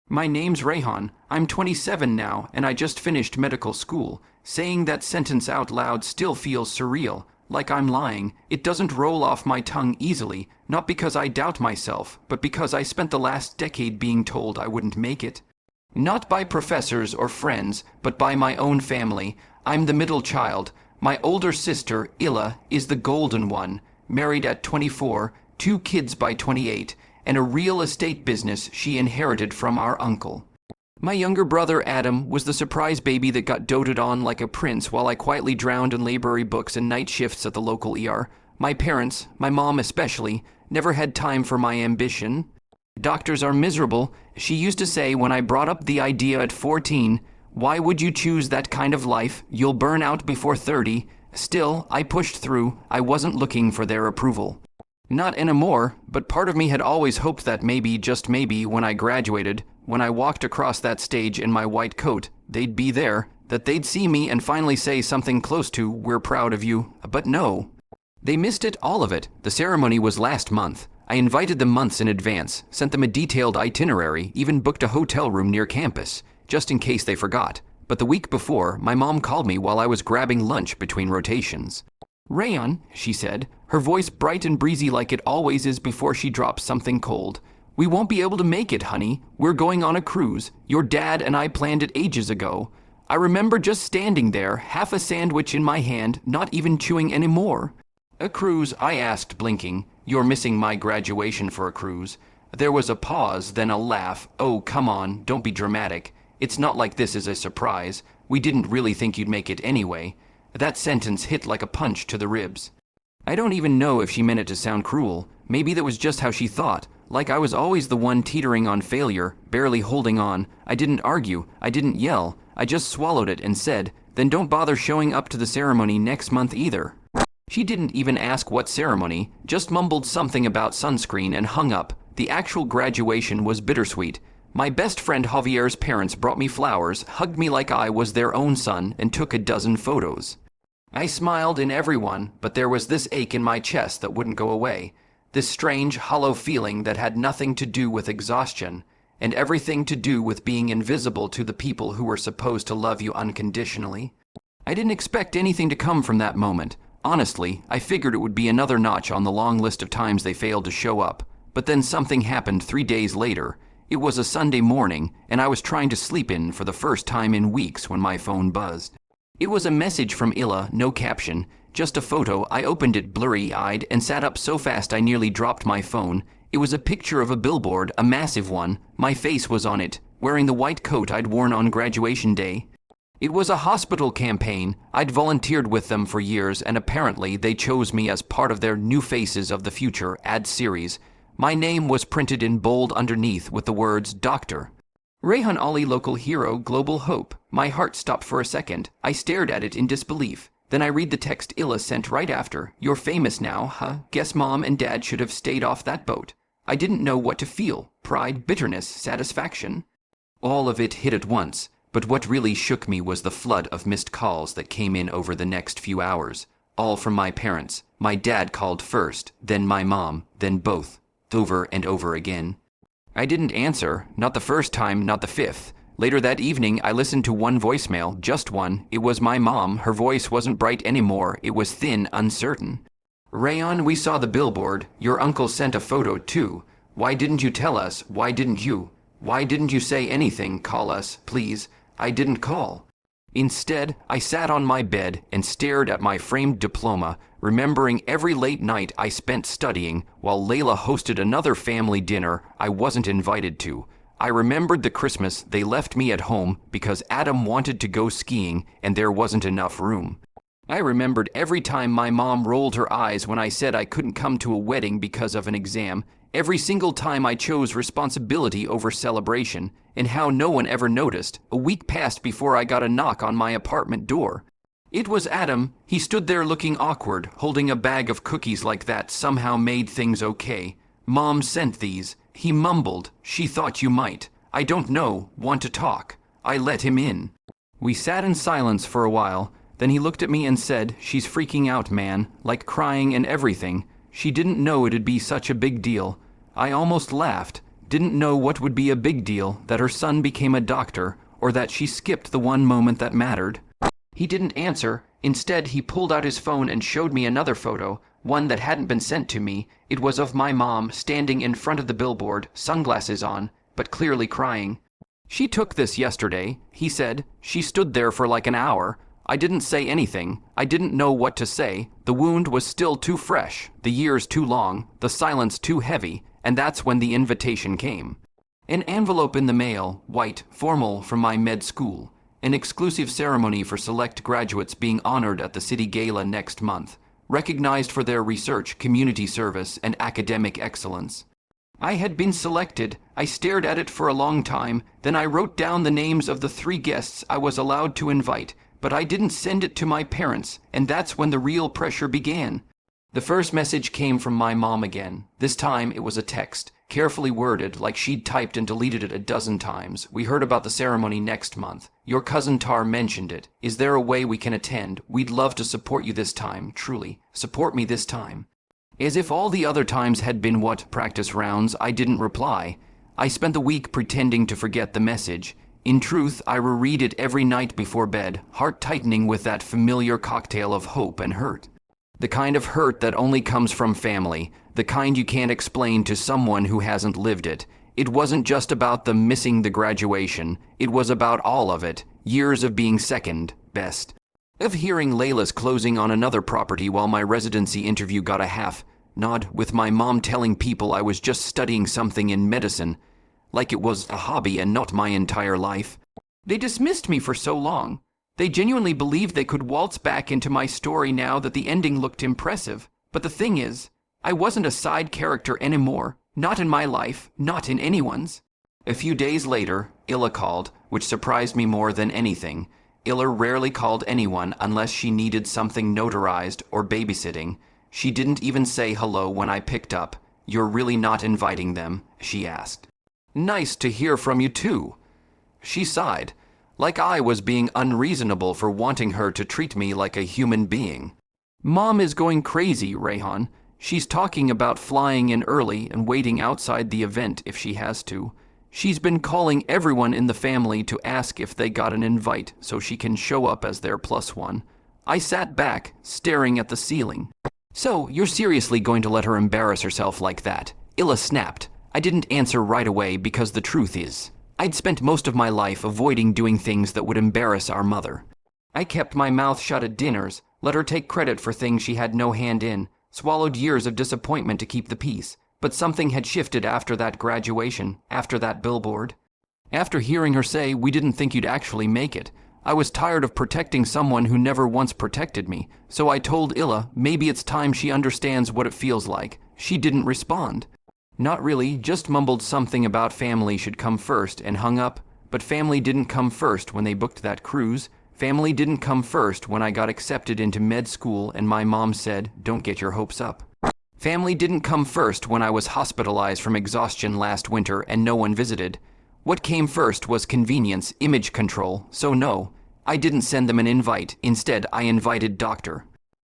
My name's Rayhon. I'm 27 now, and I just finished medical school. Saying that sentence out loud still feels surreal, like I'm lying. It doesn't roll off my tongue easily, not because I doubt myself, but because I spent the last decade being told I wouldn't make it. Not by professors or friends, but by my own family. I'm the middle child. My older sister, Illa, is the golden one, married at 24, 2 kids by 28, and a real estate business she inherited from our uncle. My younger brother, Adam, was the surprise baby that got doted on like a prince while I quietly drowned in library books and night shifts at the local ER. My parents, my mom especially, never had time for my ambition. Doctors are miserable, she used to say when I brought up the idea at 14. Why would you choose that kind of life? You'll burn out before 30. Still, I pushed through. I wasn't looking for their approval. Not anymore, but part of me had always hoped that maybe, just maybe, when I graduated, when I walked across that stage in my white coat, they'd be there, that they'd see me and finally say something close to, "We're proud of you." But no. They missed it, all of it. The ceremony was last month. I invited them months in advance, sent them a detailed itinerary, even booked a hotel room near campus, just in case they forgot. But the week before, my mom called me while I was grabbing lunch between rotations. "Rayhon," she said, her voice bright and breezy like it always is before she drops something cold. "We won't be able to make it, honey. We're going on a cruise. Your dad and I planned it ages ago." I remember just standing there, half a sandwich in my hand, not even chewing any more. "A cruise?" I asked, blinking. "You're missing my graduation for a cruise." There was a pause, then a laugh. "Oh, come on, don't be dramatic. It's not like this is a surprise. We didn't really think you'd make it anyway." That sentence hit like a punch to the ribs. I don't even know if she meant it to sound cruel. Maybe that was just how she thought. Like I was always the one teetering on failure, barely holding on. I didn't argue. I didn't yell. I just swallowed it and said, "Then don't bother showing up to the ceremony next month either." She didn't even ask what ceremony, just mumbled something about sunscreen and hung up. The actual graduation was bittersweet. My best friend Javier's parents brought me flowers, hugged me like I was their own son, and took a dozen photos. I smiled in everyone, but there was this ache in my chest that wouldn't go away. This strange, hollow feeling that had nothing to do with exhaustion, and everything to do with being invisible to the people who were supposed to love you unconditionally. I didn't expect anything to come from that moment. Honestly, I figured it would be another notch on the long list of times they failed to show up. But then something happened 3 days later. It was a Sunday morning, and I was trying to sleep in for the first time in weeks when my phone buzzed. It was a message from Illa, no caption, just a photo. I opened it blurry-eyed and sat up so fast I nearly dropped my phone. It was a picture of a billboard, a massive one. My face was on it, wearing the white coat I'd worn on graduation day. It was a hospital campaign. I'd volunteered with them for years, and apparently they chose me as part of their New Faces of the Future ad series. My name was printed in bold underneath with the words, "Doctor." Rayhon Ali, local hero, global hope. My heart stopped for a second. I stared at it in disbelief. Then I read the text Illa sent right after. "You're famous now, huh? Guess mom and dad should have stayed off that boat." I didn't know what to feel. Pride, bitterness, satisfaction. All of it hit at once. But what really shook me was the flood of missed calls that came in over the next few hours. All from my parents. My dad called first, then my mom, then both. Over and over again. I didn't answer, not the first time, not the fifth. Later that evening, I listened to one voicemail, just one. It was my mom. Her voice wasn't bright anymore. It was thin, uncertain. "Rayhon, we saw the billboard. Your uncle sent a photo, too. Why didn't you tell us? Why didn't you? Why didn't you say anything? Call us, please." I didn't call. Instead, I sat on my bed and stared at my framed diploma, remembering every late night I spent studying while Layla hosted another family dinner I wasn't invited to. I remembered the Christmas they left me at home because Adam wanted to go skiing and there wasn't enough room. I remembered every time my mom rolled her eyes when I said I couldn't come to a wedding because of an exam, every single time I chose responsibility over celebration, and how no one ever noticed. A week passed before I got a knock on my apartment door. It was Adam. He stood there looking awkward, holding a bag of cookies like that somehow made things okay. "Mom sent these." He mumbled, "She thought you might. I don't know. Want to talk." I let him in. We sat in silence for a while. Then he looked at me and said, "She's freaking out, man, like crying and everything. She didn't know it'd be such a big deal." I almost laughed. Didn't know what would be a big deal, that her son became a doctor, or that she skipped the one moment that mattered. He didn't answer. Instead, he pulled out his phone and showed me another photo, one that hadn't been sent to me. It was of my mom standing in front of the billboard, sunglasses on, but clearly crying. She took this yesterday, he said. She stood there for like an hour. I didn't say anything. I didn't know what to say. The wound was still too fresh, the years too long, the silence too heavy, and that's when the invitation came. An envelope in the mail, white, formal, from my med school. An exclusive ceremony for select graduates being honored at the city gala next month, recognized for their research, community service, and academic excellence. I had been selected. I stared at it for a long time. Then I wrote down the names of the 3 guests I was allowed to invite, but I didn't send it to my parents, and that's when the real pressure began. The first message came from my mom again. This time it was a text, carefully worded, like she'd typed and deleted it a dozen times. We heard about the ceremony next month. Your cousin Tar mentioned it. Is there a way we can attend? We'd love to support you this time, truly. Support me this time. As if all the other times had been practice rounds, I didn't reply. I spent the week pretending to forget the message. In truth, I reread it every night before bed, heart tightening with that familiar cocktail of hope and hurt. The kind of hurt that only comes from family, the kind you can't explain to someone who hasn't lived it. It wasn't just about the missing the graduation, it was about all of it, years of being second best. Of hearing Layla's closing on another property while my residency interview got a half nod, with my mom telling people I was just studying something in medicine, like it was a hobby and not my entire life. They dismissed me for so long. They genuinely believed they could waltz back into my story now that the ending looked impressive. But the thing is, I wasn't a side character anymore. Not in my life, not in anyone's. A few days later, Illa called, which surprised me more than anything. Illa rarely called anyone unless she needed something notarized or babysitting. She didn't even say hello when I picked up. You're really not inviting them? She asked. Nice to hear from you too. She sighed, like I was being unreasonable for wanting her to treat me like a human being. Mom is going crazy, Rayhon. She's talking about flying in early and waiting outside the event if she has to. She's been calling everyone in the family to ask if they got an invite so she can show up as their +1. I sat back, staring at the ceiling. So, you're seriously going to let her embarrass herself like that? Illa snapped. I didn't answer right away because the truth is, I'd spent most of my life avoiding doing things that would embarrass our mother. I kept my mouth shut at dinners, let her take credit for things she had no hand in, swallowed years of disappointment to keep the peace. But something had shifted after that graduation, after that billboard. After hearing her say, we didn't think you'd actually make it, I was tired of protecting someone who never once protected me, so I told Illa maybe it's time she understands what it feels like. She didn't respond. Not really, just mumbled something about family should come first and hung up, but family didn't come first when they booked that cruise. Family didn't come first when I got accepted into med school and my mom said, don't get your hopes up. Family didn't come first when I was hospitalized from exhaustion last winter and no one visited. What came first was convenience, image control, so no, I didn't send them an invite. Instead, I invited Dr.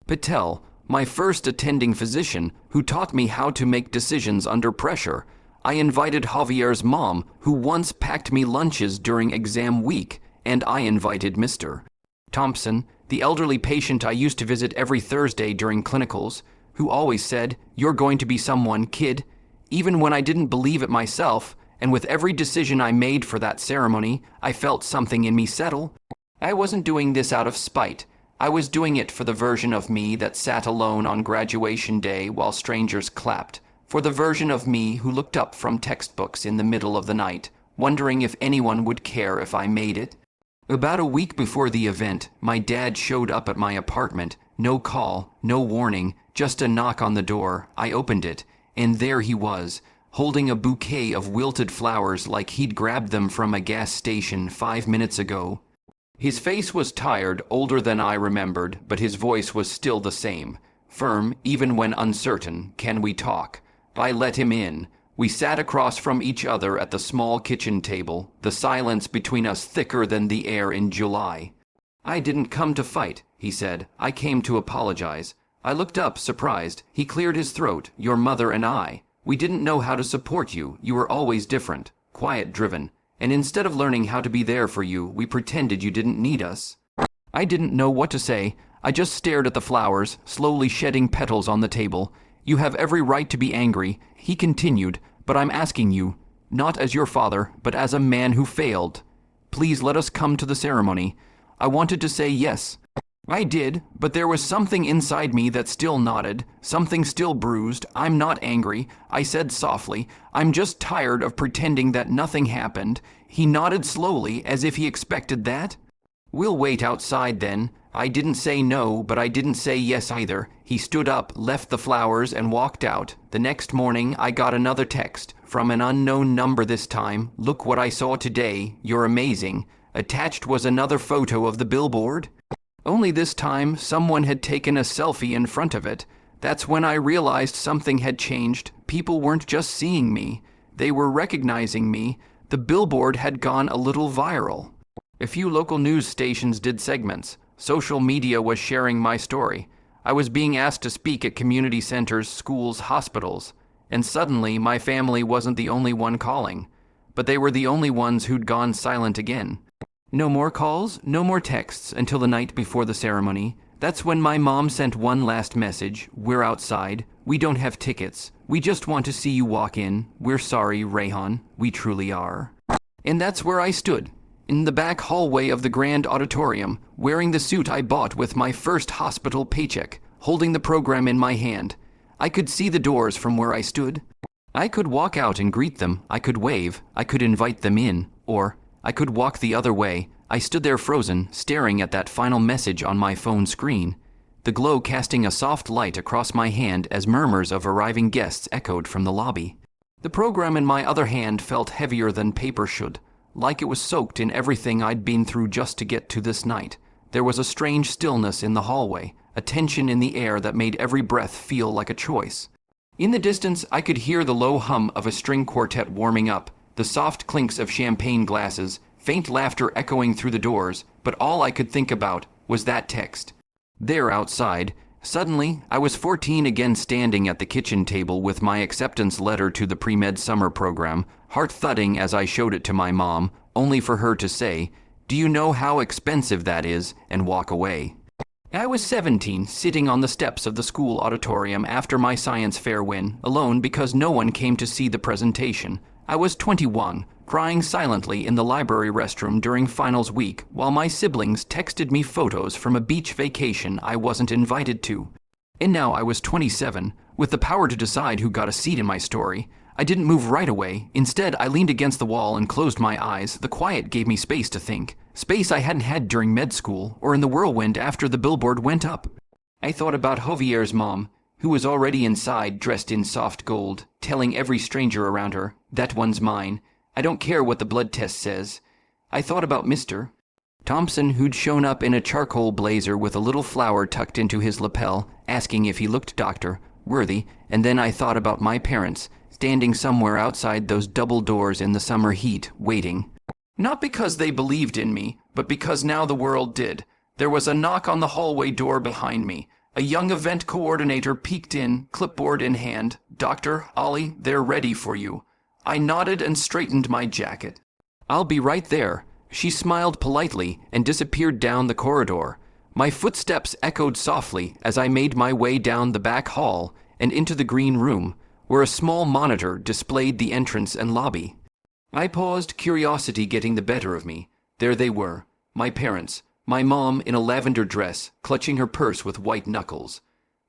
Patel, my first attending physician, who taught me how to make decisions under pressure. I invited Javier's mom, who once packed me lunches during exam week, and I invited Mr. Thompson, the elderly patient I used to visit every Thursday during clinicals, who always said, you're going to be someone, kid, even when I didn't believe it myself, and with every decision I made for that ceremony, I felt something in me settle. I wasn't doing this out of spite. I was doing it for the version of me that sat alone on graduation day while strangers clapped, for the version of me who looked up from textbooks in the middle of the night, wondering if anyone would care if I made it. About a week before the event, my dad showed up at my apartment. No call, no warning, just a knock on the door. I opened it, and there he was, holding a bouquet of wilted flowers like he'd grabbed them from a gas station 5 minutes ago. His face was tired, older than I remembered, but his voice was still the same, firm, even when uncertain. Can we talk? I let him in. We sat across from each other at the small kitchen table, the silence between us thicker than the air in July. I didn't come to fight, he said. I came to apologize. I looked up, surprised. He cleared his throat. Your mother and I. We didn't know how to support you. You were always different, quiet-driven. And instead of learning how to be there for you, we pretended you didn't need us. I didn't know what to say. I just stared at the flowers, slowly shedding petals on the table. You have every right to be angry, he continued, but I'm asking you, not as your father, but as a man who failed. Please let us come to the ceremony. I wanted to say yes. I did, but there was something inside me that still nodded, something still bruised. I'm not angry, I said softly. I'm just tired of pretending that nothing happened. He nodded slowly, as if he expected that. We'll wait outside then. I didn't say no, but I didn't say yes either. He stood up, left the flowers, and walked out. The next morning, I got another text, from an unknown number this time. Look what I saw today. You're amazing. Attached was another photo of the billboard. Only this time, someone had taken a selfie in front of it. That's when I realized something had changed. People weren't just seeing me. They were recognizing me. The billboard had gone a little viral. A few local news stations did segments. Social media was sharing my story. I was being asked to speak at community centers, schools, hospitals. And suddenly, my family wasn't the only one calling. But they were the only ones who'd gone silent again. No more calls, no more texts until the night before the ceremony. That's when my mom sent one last message. We're outside. We don't have tickets. We just want to see you walk in. We're sorry, Rayhon. We truly are. And that's where I stood, in the back hallway of the grand auditorium, wearing the suit I bought with my first hospital paycheck, holding the program in my hand. I could see the doors from where I stood. I could walk out and greet them. I could wave. I could invite them in. Or I could walk the other way. I stood there frozen, staring at that final message on my phone screen, the glow casting a soft light across my hand as murmurs of arriving guests echoed from the lobby. The program in my other hand felt heavier than paper should, like it was soaked in everything I'd been through just to get to this night. There was a strange stillness in the hallway, a tension in the air that made every breath feel like a choice. In the distance, I could hear the low hum of a string quartet warming up, the soft clinks of champagne glasses, faint laughter echoing through the doors, but all I could think about was that text. There outside, suddenly, I was 14 again, standing at the kitchen table with my acceptance letter to the pre-med summer program, heart thudding as I showed it to my mom, only for her to say, "Do you know how expensive that is?" and walk away. I was 17, sitting on the steps of the school auditorium after my science fair win, alone because no one came to see the presentation. I was 21, crying silently in the library restroom during finals week, while my siblings texted me photos from a beach vacation I wasn't invited to. And now I was 27, with the power to decide who got a seat in my story. I didn't move right away. Instead, I leaned against the wall and closed my eyes. The quiet gave me space to think. Space I hadn't had during med school, or in the whirlwind after the billboard went up. I thought about Javier's mom, who was already inside, dressed in soft gold, telling every stranger around her, "That one's mine. I don't care what the blood test says." I thought about Mr. Thompson, who'd shown up in a charcoal blazer with a little flower tucked into his lapel, asking if he looked doctor worthy, and then I thought about my parents, standing somewhere outside those double doors in the summer heat, waiting. Not because they believed in me, but because now the world did. There was a knock on the hallway door behind me. A young event coordinator peeked in, clipboard in hand. "Dr. Ollie, they're ready for you." I nodded and straightened my jacket. "I'll be right there." She smiled politely and disappeared down the corridor. My footsteps echoed softly as I made my way down the back hall and into the green room, where a small monitor displayed the entrance and lobby. I paused, curiosity getting the better of me. There they were, my parents, my mom in a lavender dress, clutching her purse with white knuckles.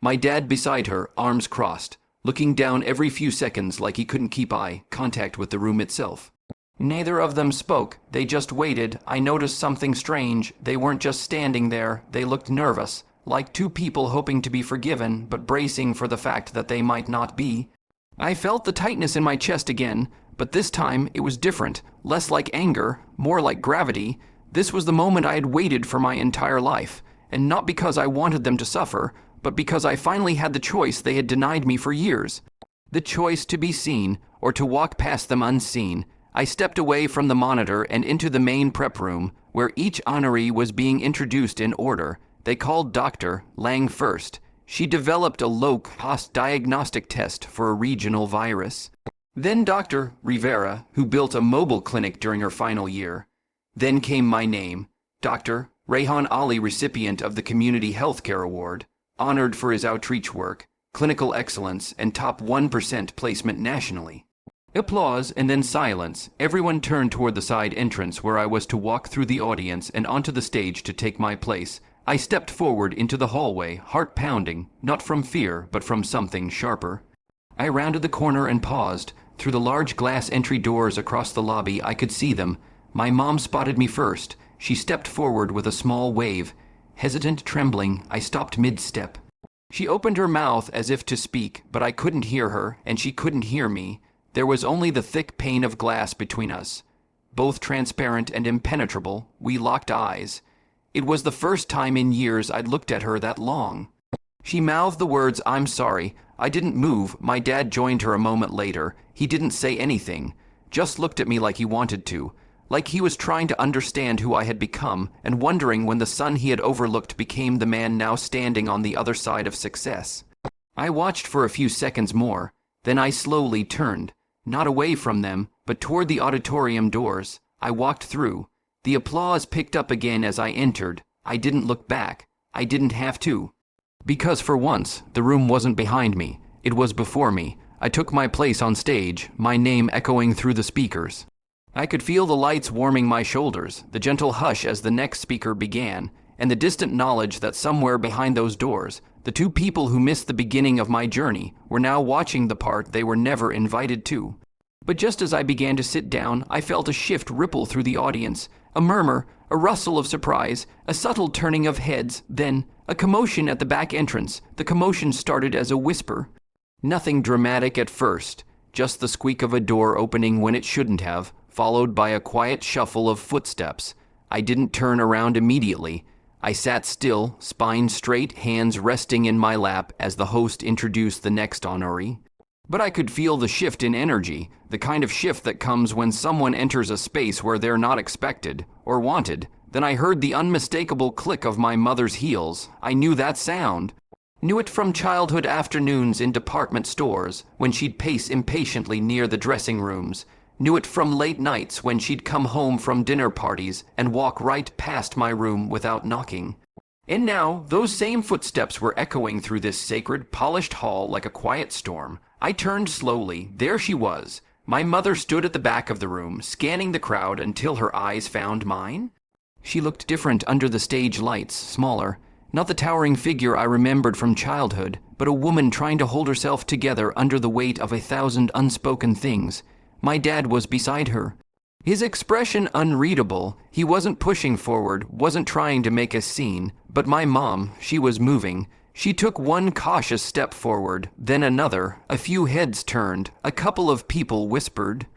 My dad beside her, arms crossed, looking down every few seconds like he couldn't keep eye contact with the room itself. Neither of them spoke, they just waited. I noticed something strange. They weren't just standing there, they looked nervous, like two people hoping to be forgiven, but bracing for the fact that they might not be. I felt the tightness in my chest again, but this time it was different, less like anger, more like gravity. This was the moment I had waited for my entire life, and not because I wanted them to suffer, but because I finally had the choice they had denied me for years. The choice to be seen, or to walk past them unseen. I stepped away from the monitor and into the main prep room, where each honoree was being introduced in order. They called Dr. Lang first, She developed a low-cost diagnostic test for a regional virus. Then Dr. Rivera, who built a mobile clinic during her final year. Then came my name, Dr. Rayhon Ali, recipient of the Community Healthcare Award, honored for his outreach work, clinical excellence, and top 1% placement nationally. Applause and then silence. Everyone turned toward the side entrance where I was to walk through the audience and onto the stage to take my place. I stepped forward into the hallway, heart pounding, not from fear, but from something sharper. I rounded the corner and paused. Through the large glass entry doors across the lobby, I could see them. My mom spotted me first. She stepped forward with a small wave. Hesitant, trembling, I stopped mid-step. She opened her mouth as if to speak, but I couldn't hear her, and she couldn't hear me. There was only the thick pane of glass between us. Both transparent and impenetrable, we locked eyes. It was the first time in years I'd looked at her that long. She mouthed the words, "I'm sorry." I didn't move. My dad joined her a moment later. He didn't say anything, just looked at me like he wanted to, like he was trying to understand who I had become and wondering when the son he had overlooked became the man now standing on the other side of success. I watched for a few seconds more, then I slowly turned, not away from them, but toward the auditorium doors. I walked through. The applause picked up again as I entered. I didn't look back. I didn't have to. Because for once, the room wasn't behind me. It was before me. I took my place on stage, my name echoing through the speakers. I could feel the lights warming my shoulders, the gentle hush as the next speaker began, and the distant knowledge that somewhere behind those doors, the two people who missed the beginning of my journey were now watching the part they were never invited to. But just as I began to sit down, I felt a shift ripple through the audience, a murmur, a rustle of surprise, a subtle turning of heads, then a commotion at the back entrance. The commotion started as a whisper. Nothing dramatic at first, just the squeak of a door opening when it shouldn't have, followed by a quiet shuffle of footsteps. I didn't turn around immediately. I sat still, spine straight, hands resting in my lap as the host introduced the next honoree. But I could feel the shift in energy, the kind of shift that comes when someone enters a space where they're not expected or wanted. Then I heard the unmistakable click of my mother's heels. I knew that sound. Knew it from childhood afternoons in department stores, when she'd pace impatiently near the dressing rooms. Knew it from late nights when she'd come home from dinner parties and walk right past my room without knocking. And now, those same footsteps were echoing through this sacred, polished hall like a quiet storm. I turned slowly. There she was. My mother stood at the back of the room, scanning the crowd until her eyes found mine. She looked different under the stage lights, smaller. Not the towering figure I remembered from childhood, but a woman trying to hold herself together under the weight of 1,000 unspoken things. My dad was beside her. His expression unreadable. He wasn't pushing forward, wasn't trying to make a scene. But my mom, she was moving. She took one cautious step forward, then another. A few heads turned. A couple of people whispered.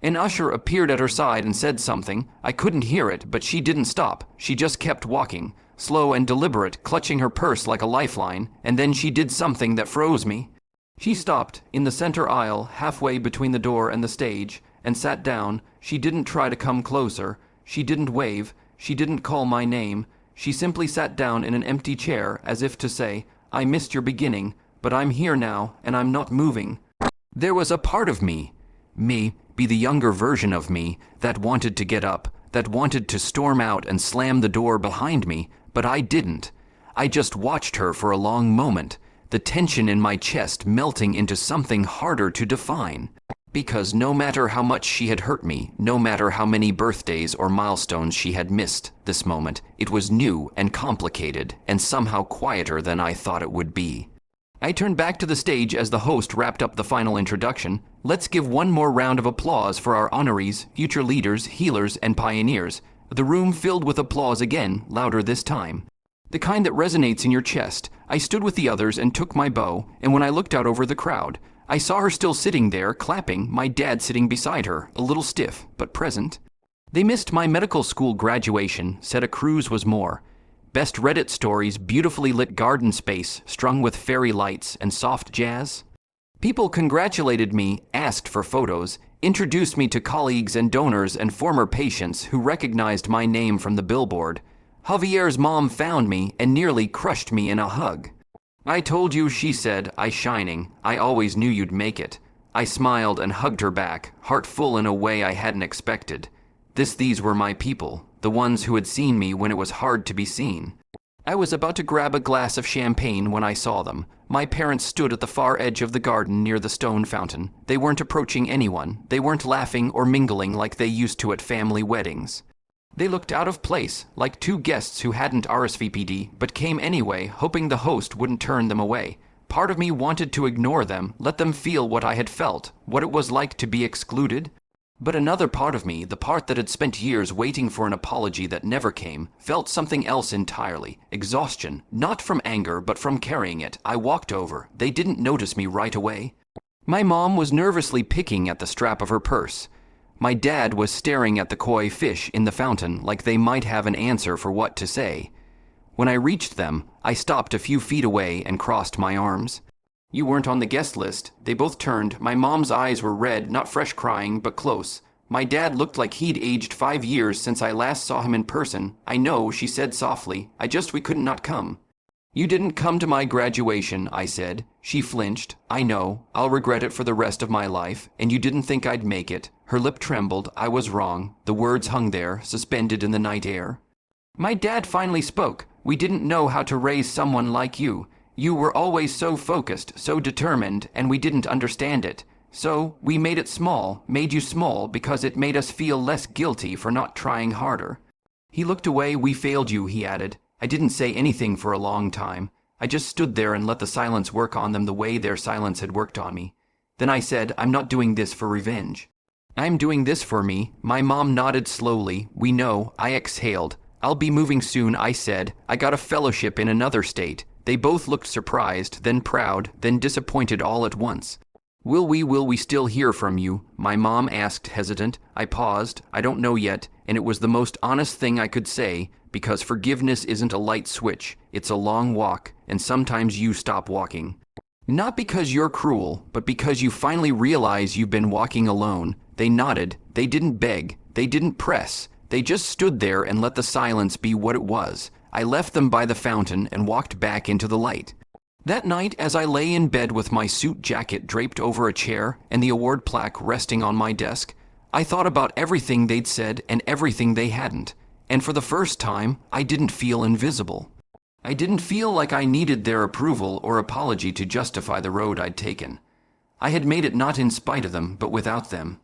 An usher appeared at her side and said something. I couldn't hear it, but she didn't stop. She just kept walking, slow and deliberate, clutching her purse like a lifeline, and then she did something that froze me. She stopped in the center aisle, halfway between the door and the stage, and sat down. She didn't try to come closer. She didn't wave. She didn't call my name. She simply sat down in an empty chair, as if to say, "I missed your beginning, but I'm here now, and I'm not moving." There was a part of me, be the younger version of me, that wanted to get up, that wanted to storm out and slam the door behind me, but I didn't. I just watched her for a long moment, the tension in my chest melting into something harder to define. Because no matter how much she had hurt me, no matter how many birthdays or milestones she had missed this moment, it was new and complicated and somehow quieter than I thought it would be. I turned back to the stage as the host wrapped up the final introduction. Let's give one more round of applause for our honorees, future leaders, healers, and pioneers. The room filled with applause again, louder this time. The kind that resonates in your chest. I stood with the others and took my bow, and when I looked out over the crowd, I saw her still sitting there, clapping, my dad sitting beside her, a little stiff, but present. They missed my medical school graduation, said a cruise was more. Best Reddit stories, beautifully lit garden space, strung with fairy lights and soft jazz. People congratulated me, asked for photos, introduced me to colleagues and donors and former patients who recognized my name from the billboard. Javier's mom found me and nearly crushed me in a hug. I told you, she said, I shining. I always knew you'd make it. I smiled and hugged her back, heart full in a way I hadn't expected. These were my people, the ones who had seen me when it was hard to be seen. I was about to grab a glass of champagne when I saw them. My parents stood at the far edge of the garden near the stone fountain. They weren't approaching anyone. They weren't laughing or mingling like they used to at family weddings. They looked out of place, like two guests who hadn't RSVP'd but came anyway, hoping the host wouldn't turn them away. Part of me wanted to ignore them, let them feel what I had felt, what it was like to be excluded. But another part of me, the part that had spent years waiting for an apology that never came, felt something else entirely. Exhaustion, not from anger, but from carrying it. I walked over. They didn't notice me right away. My mom was nervously picking at the strap of her purse. My dad was staring at the koi fish in the fountain like they might have an answer for what to say. When I reached them, I stopped a few feet away and crossed my arms. You weren't on the guest list. They both turned. My mom's eyes were red, not fresh crying, but close. My dad looked like he'd aged 5 years since I last saw him in person. I know, she said softly. We couldn't not come. You didn't come to my graduation, I said. She flinched. I know. I'll regret it for the rest of my life. And you didn't think I'd make it. Her lip trembled. I was wrong. The words hung there, suspended in the night air. My dad finally spoke. We didn't know how to raise someone like you. You were always so focused, so determined, and we didn't understand it. So we made it small, made you small, because it made us feel less guilty for not trying harder. He looked away. We failed you, he added. I didn't say anything for a long time. I just stood there and let the silence work on them the way their silence had worked on me. Then I said, I'm not doing this for revenge. I'm doing this for me. My mom nodded slowly. We know. I exhaled. I'll be moving soon, I said. I got a fellowship in another state. They both looked surprised, then proud, then disappointed all at once. Will we still hear from you? My mom asked, hesitant. I paused. I don't know yet, and it was the most honest thing I could say, because forgiveness isn't a light switch. It's a long walk, and sometimes you stop walking. Not because you're cruel, but because you finally realize you've been walking alone. They nodded. They didn't beg. They didn't press. They just stood there and let the silence be what it was. I left them by the fountain and walked back into the light. That night, as I lay in bed with my suit jacket draped over a chair and the award plaque resting on my desk, I thought about everything they'd said and everything they hadn't. And for the first time, I didn't feel invisible. I didn't feel like I needed their approval or apology to justify the road I'd taken. I had made it not in spite of them, but without them.